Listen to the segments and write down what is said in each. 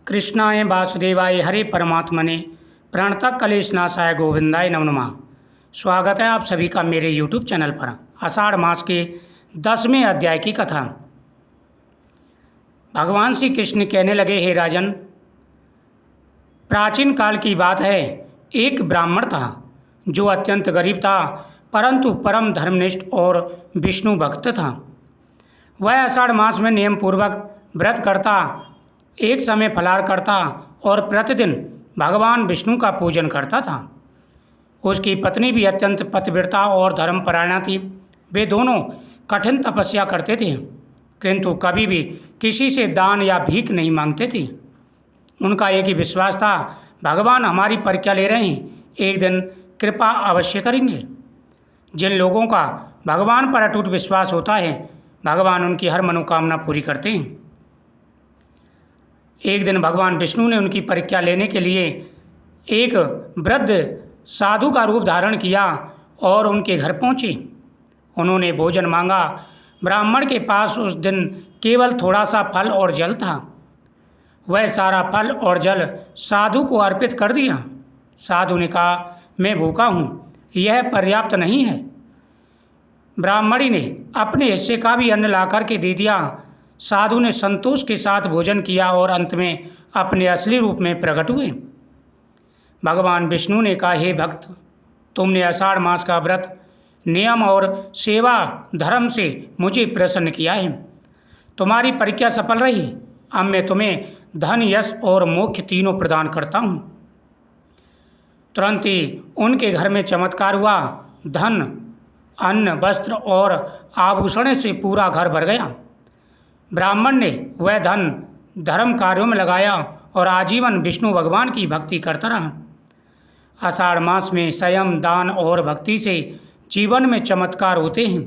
कृष्णाय वासुदेवाय हरे परमात्मने प्रणतः कलेशनाशाय गोविंदाय नमो नमः। स्वागत है आप सभी का मेरे YouTube चैनल पर। आषाढ़ मास के 10वें अध्याय की कथा। भगवान श्री कृष्ण कहने लगे, हे राजन, प्राचीन काल की बात है। एक ब्राह्मण था जो अत्यंत गरीब था, परंतु परम धर्मनिष्ठ और विष्णु भक्त था। वह आषाढ़ मास में नियम पूर्वक व्रत करता, एक समय फलाहार करता और प्रतिदिन भगवान विष्णु का पूजन करता था। उसकी पत्नी भी अत्यंत पतिव्रता और धर्मपरायणा थी। वे दोनों कठिन तपस्या करते थे, किंतु कभी भी किसी से दान या भीख नहीं मांगते थे। उनका एक ही विश्वास था, भगवान हमारी परीक्षा ले रहे हैं, एक दिन कृपा अवश्य करेंगे। जिन लोगों का भगवान पर अटूट विश्वास होता है, भगवान उनकी हर मनोकामना पूरी करते हैं। एक दिन भगवान विष्णु ने उनकी परीक्षा लेने के लिए एक वृद्ध साधु का रूप धारण किया और उनके घर पहुँचे। उन्होंने भोजन मांगा। ब्राह्मण के पास उस दिन केवल थोड़ा सा फल और जल था। वह सारा फल और जल साधु को अर्पित कर दिया। साधु ने कहा, मैं भूखा हूँ, यह पर्याप्त नहीं है। ब्राह्मणी ने अपने हिस्से का भी अन्न ला कर के दे दिया। साधु ने संतोष के साथ भोजन किया और अंत में अपने असली रूप में प्रकट हुए। भगवान विष्णु ने कहा, हे भक्त, तुमने आषाढ़ मास का व्रत, नियम और सेवा धर्म से मुझे प्रसन्न किया है। तुम्हारी परीक्षा सफल रही। अब मैं तुम्हें धन, यश और मोक्ष तीनों प्रदान करता हूँ। तुरंत ही उनके घर में चमत्कार हुआ। धन, अन्न, वस्त्र और आभूषण से पूरा घर भर गया। ब्राह्मण ने वह धन धर्म कार्यों में लगाया और आजीवन विष्णु भगवान की भक्ति करता रहा। आषाढ़ मास में संयम, दान और भक्ति से जीवन में चमत्कार होते हैं।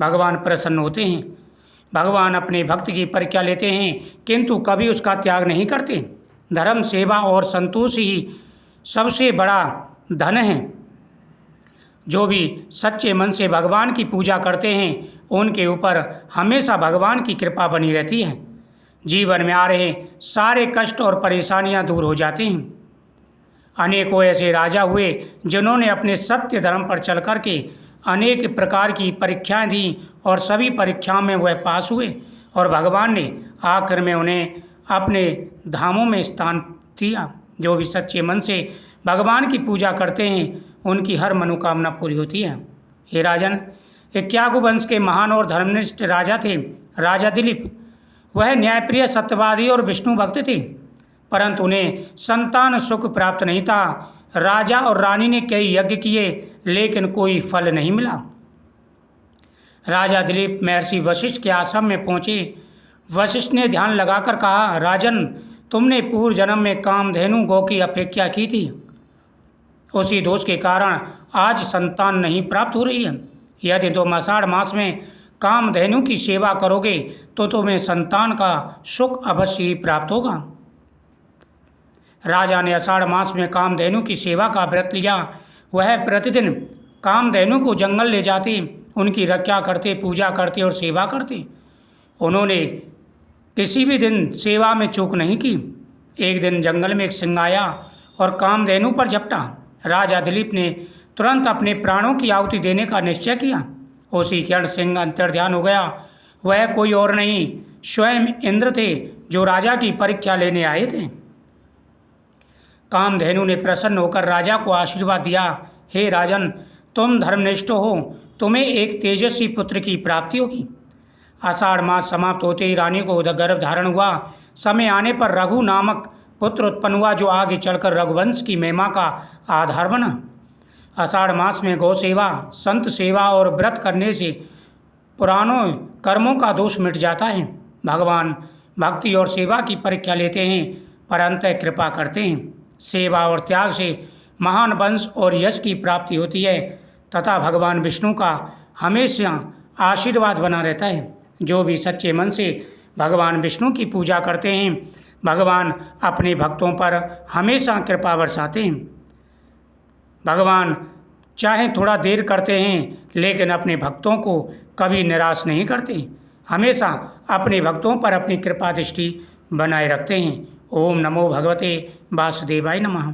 भगवान प्रसन्न होते हैं। भगवान अपने भक्त की परीक्षा लेते हैं, किंतु कभी उसका त्याग नहीं करते। धर्म, सेवा और संतोष ही सबसे बड़ा धन है। जो भी सच्चे मन से भगवान की पूजा करते हैं, उनके ऊपर हमेशा भगवान की कृपा बनी रहती है। जीवन में आ रहे सारे कष्ट और परेशानियां दूर हो जाते हैं। अनेकों ऐसे राजा हुए जिन्होंने अपने सत्य धर्म पर चल कर के अनेक प्रकार की परीक्षाएं दी और सभी परीक्षाओं में वह पास हुए और भगवान ने आखिर में उन्हें अपने धामों में स्थान दिया। जो भी सच्चे मन से भगवान की पूजा करते हैं, उनकी हर मनोकामना पूरी होती है। हे राजन, इक्ष्वाकु वंश के महान और धर्मनिष्ठ राजा थे राजा दिलीप। वह न्यायप्रिय, सत्यवादी और विष्णु भक्त थे, परंतु उन्हें संतान सुख प्राप्त नहीं था। राजा और रानी ने कई यज्ञ किए, लेकिन कोई फल नहीं मिला। राजा दिलीप महर्षि वशिष्ठ के आश्रम में पहुँचे। वशिष्ठ ने ध्यान लगाकर कहा, राजन, तुमने पूर्व जन्म में कामधेनु गौ की अपेक्षा की थी। उसी दोष के कारण आज संतान नहीं प्राप्त हो रही है। यदि तुम आषाढ़ मास में कामधेनु की सेवा करोगे तो तुम्हें संतान का सुख अवश्य ही प्राप्त होगा। राजा ने आषाढ़ मास में कामधेनु की सेवा का व्रत लिया। वह प्रतिदिन कामधेनु को जंगल ले जाते, उनकी रक्षा करते, पूजा करते और सेवा करते। उन्होंने किसी भी दिन सेवा में चूक नहीं की। एक दिन जंगल में एक सिंह आया और कामधेनु पर झपटा। राजा दिलीप ने तुरंत अपने प्राणों की आहुति देने का निश्चय किया। उसी क्षण सिंह अंतर्ध्यान हो गया। वह कोई और नहीं, स्वयं इंद्र थे, जो राजा की परीक्षा लेने आए थे। कामधेनु ने प्रसन्न होकर राजा को आशीर्वाद दिया, हे राजन, तुम धर्मनिष्ठ हो, तुम्हें एक तेजस्वी पुत्र की प्राप्ति होगी। आषाढ़ मास समाप्त होते ही रानी को गर्भ धारण हुआ। समय आने पर रघु नामक पुत्र उत्पन्न हुआ, जो आगे चलकर रघुवंश की महिमा का आधार बना। आषाढ़ मास में गौ सेवा, संत सेवा और व्रत करने से पुरानों कर्मों का दोष मिट जाता है। भगवान भक्ति और सेवा की परीक्षा लेते हैं, पर अंततः कृपा करते हैं। सेवा और त्याग से महान वंश और यश की प्राप्ति होती है तथा भगवान विष्णु का हमेशा आशीर्वाद बना रहता है। जो भी सच्चे मन से भगवान विष्णु की पूजा करते हैं, भगवान अपने भक्तों पर हमेशा कृपा बरसाते हैं। भगवान चाहे थोड़ा देर करते हैं, लेकिन अपने भक्तों को कभी निराश नहीं करते। हमेशा अपने भक्तों पर अपनी कृपा दृष्टि बनाए रखते हैं ओम नमो भगवते वासुदेवाय नमः।